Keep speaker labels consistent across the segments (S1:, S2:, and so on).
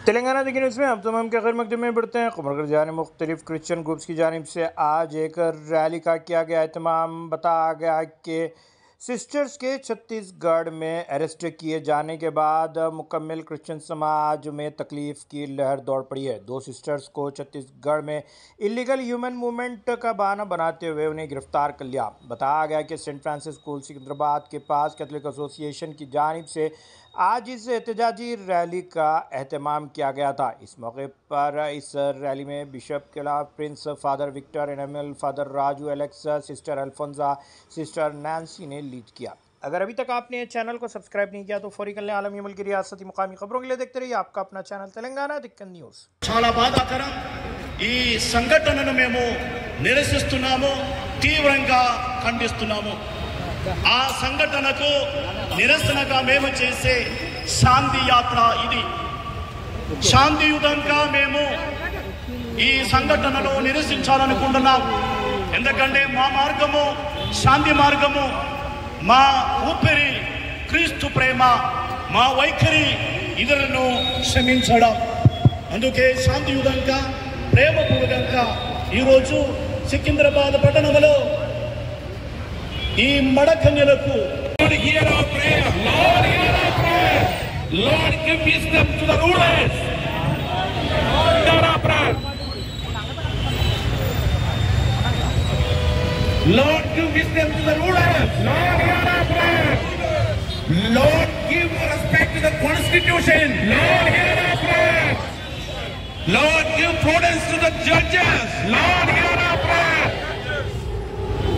S1: तेलंगाना देखिए न्यूज़ में अब तमाम के खैर मकदमे में बढ़ते हैं। खबरगर जाने मुख्तलिफ क्रिश्चियन ग्रुप्स की जानिब से आज एक रैली का किया गया एहतमाम। बताया गया कि सिस्टर्स के छत्तीसगढ़ में अरेस्ट किए जाने के बाद मुकम्मल क्रिश्चियन समाज में तकलीफ की लहर दौड़ पड़ी है। 2 सिस्टर्स को छत्तीसगढ़ में इलीगल ह्यूमन मूवमेंट का बहाना बनाते हुए उन्हें गिरफ्तार कर लिया। बताया गया कि सेंट फ्रांसिस स्कूल सिकंदराबाद के पास कैथलिक एसोसिएशन की जानिब से आज इस एहतजाजी रैली का एहतमाम किया गया था। इस मौके पर इस रैली में बिशप किला prince father Victor NML father Raju Alex sister Alphonsa sister Nancy ने लीड किया। अगर अभी तक आपने चैनल को सब्सक्राइब नहीं किया तो फौरी कर लें। आलमी मुल्क की रियासती मुकामी खबरों के लिए देखते रहिए आपका अपना चैनल तेलंगाना दिक्कत न्यूज़।
S2: చాలా బాధాకరం ఈ సంఘటనను మేము నిరసిస్తున్నాము, తీవ్రంగా ఖండిస్తున్నాము। ఆ సంఘటనకు నిరసనగా మేము చేసే శాంతి యాత్ర ఇది। శాంతియుతంగా మేము ఈ సంఘటనలో నిరసించాలనుకుంటున్నాం। ఎందుకంటే మా మార్గము శాంతి మార్గము, మా ఊపిరి క్రీస్తు ప్రేమ, మా వైఖరి ఇతరులను క్షమించడం। అందుకే శాంతియుతంగా ప్రేమపూర్వకంగా ఈరోజు సికింద్రాబాద్ పట్టణంలో ఈ మడకన్యలకు
S3: Lord, hear our prayer. Lord, hear our prayer. Lord, give wisdom to the rulers. Hear our prayer. Lord, give wisdom to the rulers. Lord, hear our prayer. Lord, give respect to the Constitution. Lord, hear our prayer. Lord, give prudence to the judges. Lord, hear our prayer.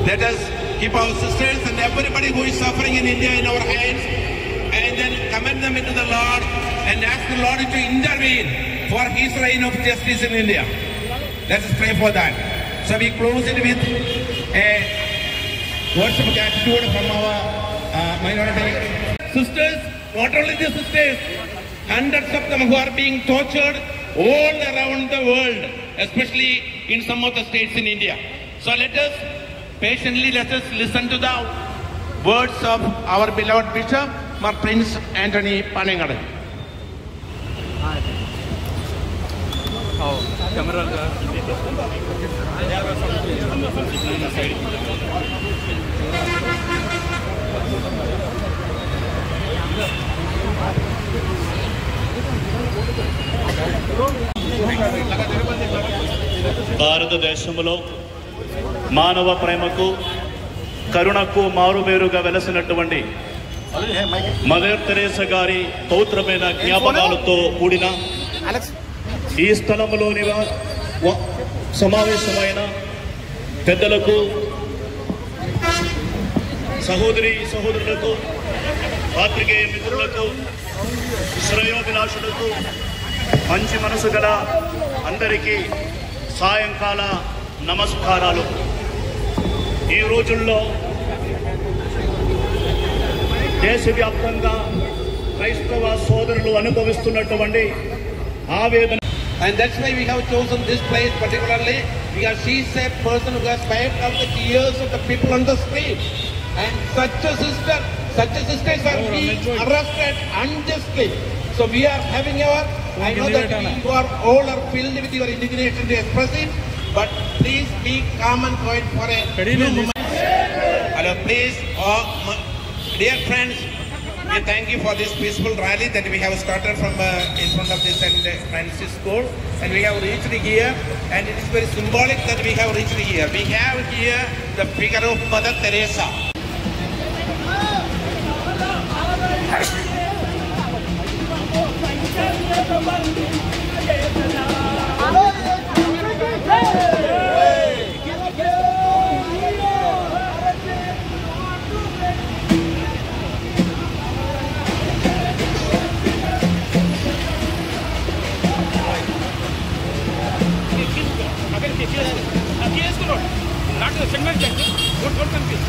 S3: Let us keep our sisters and everybody who is suffering in India in our hands, and then commend them into the Lord and ask the Lord to intervene for His reign of justice in India. Let us pray for that. So we close it with a words of gratitude from our minority sisters. Not only the sisters, hundreds of them who are being tortured all around the world, especially in some of the states in India. So let us patiently listen to the words of our beloved Bishop, Prince Anthony Paningadu.
S2: భారతదేశంలో మానవ ప్రేమకు కరుణకు మారుపేరుగా వెలసినటువంటి mother Teresa గారి పవిత్రమైన జ్ఞాపకాలతో కూడిన ఈ స్థలంలోని సమావేశమైన పెద్దలకు, సహోదరులకు, పాత్రికేయ మిత్రులకు, శ్రేయోభిలాషులకు, మంచి మనసు గల అందరికీ సాయంకాల నమస్కారాలు। ఈ రోజుల్లో దేశవ్యాప్తంగా క్రైస్తవ సోదరులు అనుభవిస్తున్నటువంటి ఆవేదన,
S3: And that's why we have chosen this place particularly, because she is a person who has wiped out the tears of the people on the street. And such a sisters are being arrested unjustly. So we are having I know that you all are filled with your indignation to express it, but please be calm and quiet for a few moments. Hello, please, dear friends, we thank you for this peaceful rally that we have started from in front of this St. Francis School, and we have reached here, and it is very symbolic that we have reached here. We have here the figure of Mother Teresa. Not the segment, don't confuse.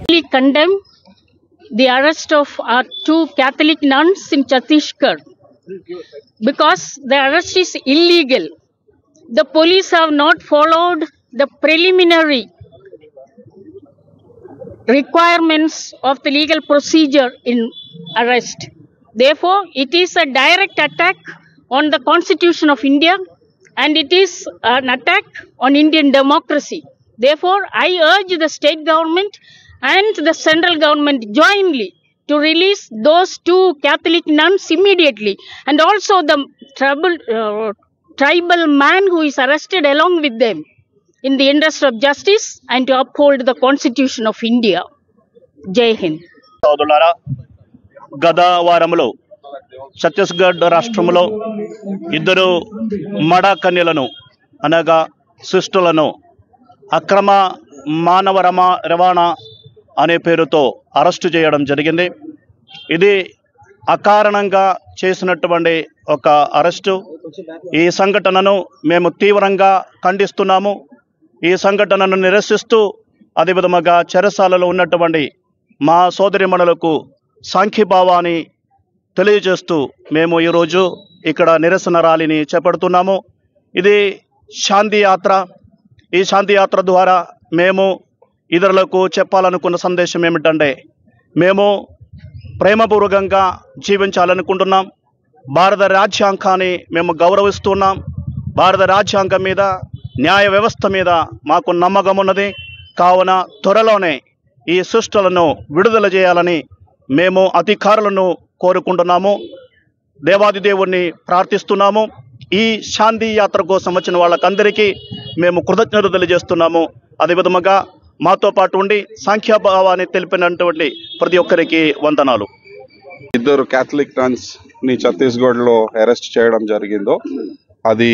S4: We condemn the arrest of our two Catholic nuns in Chhattisgarh because the arrest is illegal. The police have not followed the preliminary requirements of the legal procedure in arrest. Therefore, it is a direct attack on the Constitution of India and it is an attack on Indian democracy. Therefore, I urge the state government and the central government jointly to release those two Catholic nuns immediately, and also the tribal man who is arrested along with them, in the interest of justice and to uphold the Constitution of India. Jai Hind.
S2: సోదరులారా, గత వారములో ఛత్తీస్గఢ్ రాష్ట్రములో ఇద్దరు మడ కన్యలను అనగా సిస్టర్లను అక్రమ మానవ రవాణా అనే పేరుతో అరెస్టు చేయడం జరిగింది. ఇది అకారణంగా చేసినటువంటి ఒక అరెస్టు. ఈ సంఘటనను మేము తీవ్రంగా ఖండిస్తున్నాము. ఈ సంఘటనను నిరసిస్తూ అదేవిధంగా చెరసాలలో ఉన్నటువంటి మా సోదరిమణులకు సాంఘీభావాన్ని తెలియజేస్తూ మేము ఈరోజు ఇక్కడ నిరసన ర్యాలీని చేపడుతున్నాము. ఇది శాంతి యాత్ర. ఈ శాంతి యాత్ర ద్వారా మేము ఇతరులకు చెప్పాలనుకున్న సందేశం ఏమిటంటే, మేము ప్రేమపూర్వకంగా జీవించాలనుకుంటున్నాం. భారత రాజ్యాంగాన్ని మేము గౌరవిస్తున్నాం. భారత రాజ్యాంగం మీద, న్యాయ వ్యవస్థ మీద మాకు నమ్మకం ఉన్నది. కావున త్వరలోనే ఈ సిస్టర్లను విడుదల చేయాలని మేము అధికారులను కోరుకుంటున్నాము. దేవాది దేవుణ్ణి ప్రార్థిస్తున్నాము. ఈ శాంతి యాత్ర కోసం వచ్చిన వాళ్ళకందరికీ మేము కృతజ్ఞతలు తెలియజేస్తున్నాము. అదేవిధంగా మాతో పాటు ఉండి సంఖ్యాభావాన్ని తెలిపినటువంటి ప్రతి ఒక్కరికి వందనాలు.
S5: ఇద్దరు క్యాథలిక్ నన్స్ని ఛత్తీస్గఢ్లో అరెస్ట్ చేయడం జరిగిందో అది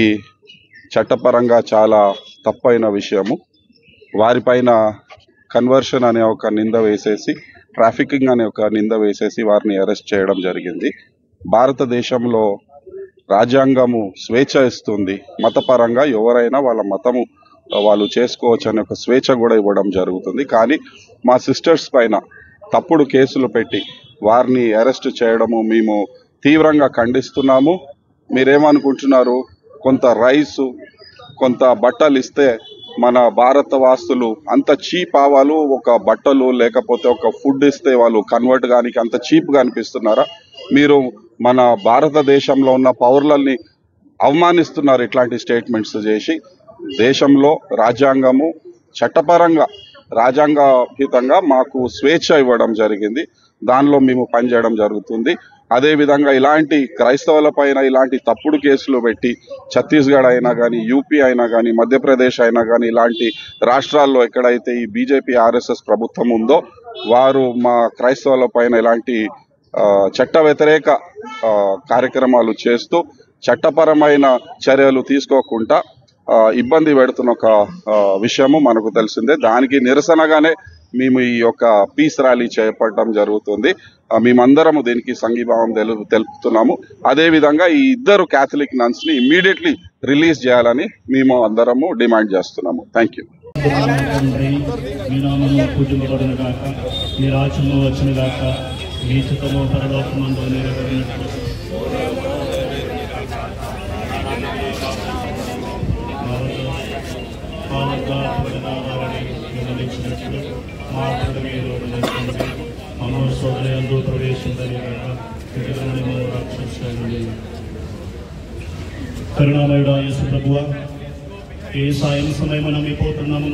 S5: చట్టపరంగా చాలా తప్పైన విషయము. వారిపైన కన్వర్షన్ అనే ఒక నింద వేసేసి, ట్రాఫికింగ్ అనే ఒక నింద వేసేసి వారిని అరెస్ట్ చేయడం జరిగింది. భారతదేశంలో రాజ్యాంగము స్వేచ్ఛ ఇస్తుంది. మతపరంగా ఎవరైనా వాళ్ళ మతము వాళ్ళు చేసుకోవచ్చు అనే ఒక స్వేచ్ఛ కూడా ఇవ్వడం జరుగుతుంది. కానీ మా సిస్టర్స్ పైన తప్పుడు కేసులు పెట్టి వారిని అరెస్ట్ చేయడము మేము తీవ్రంగా ఖండిస్తున్నాము. మీరేమనుకుంటున్నారు? కొంత రైసు, కొంత బట్టలు ఇస్తే మన భారత వాసులు అంత చీప్ అవ్వాలి? ఒక బట్టలు లేకపోతే ఒక ఫుడ్ ఇస్తే వాళ్ళు కన్వర్ట్ కానీ అంత చీప్గా అనిపిస్తున్నారా? మీరు మన భారతదేశంలో ఉన్న పౌరులని అవమానిస్తున్నారు ఇట్లాంటి స్టేట్మెంట్స్ చేసి. దేశంలో రాజ్యాంగము చట్టపరంగా రాజ్యాంగహితంగా మాకు స్వేచ్ఛ ఇవ్వడం జరిగింది. దానిలో మేము పనిచేయడం జరుగుతుంది. అదేవిధంగా ఇలాంటి క్రైస్తవుల పైన ఇలాంటి తప్పుడు కేసులు పెట్టి ఛత్తీస్గఢ్ అయినా కానీ, యూపీ అయినా కానీ, మధ్యప్రదేశ్ అయినా కానీ ఇలాంటి రాష్ట్రాల్లో ఎక్కడైతే ఈ బీజేపీ ఆర్ఎస్ఎస్ ప్రభుత్వం ఉందో వారు మా క్రైస్తవుల పైన ఇలాంటి చట్ట వ్యతిరేక కార్యక్రమాలు చేస్తూ చట్టపరమైన చర్యలు తీసుకోకుండా ఇబ్బంది పెడుతున్న ఒక విషయము మనకు తెలిసిందే. దానికి నిరసనగానే మేము ఈ యొక్క పీస్ ర్యాలీ చేపట్టడం జరుగుతుంది. మేమందరము దీనికి సంఘీభావం తెలుపుతున్నాము. అదేవిధంగా ఈ ఇద్దరు క్యాథలిక్ నన్స్ని ఇమ్మీడియట్లీ రిలీజ్ చేయాలని మేము అందరము డిమాండ్ చేస్తున్నాము. Thank you.
S6: కరుణామయుడా యేసు ప్రభువా, ఏ సాయం సమయం మనం అయిపోతున్నాము.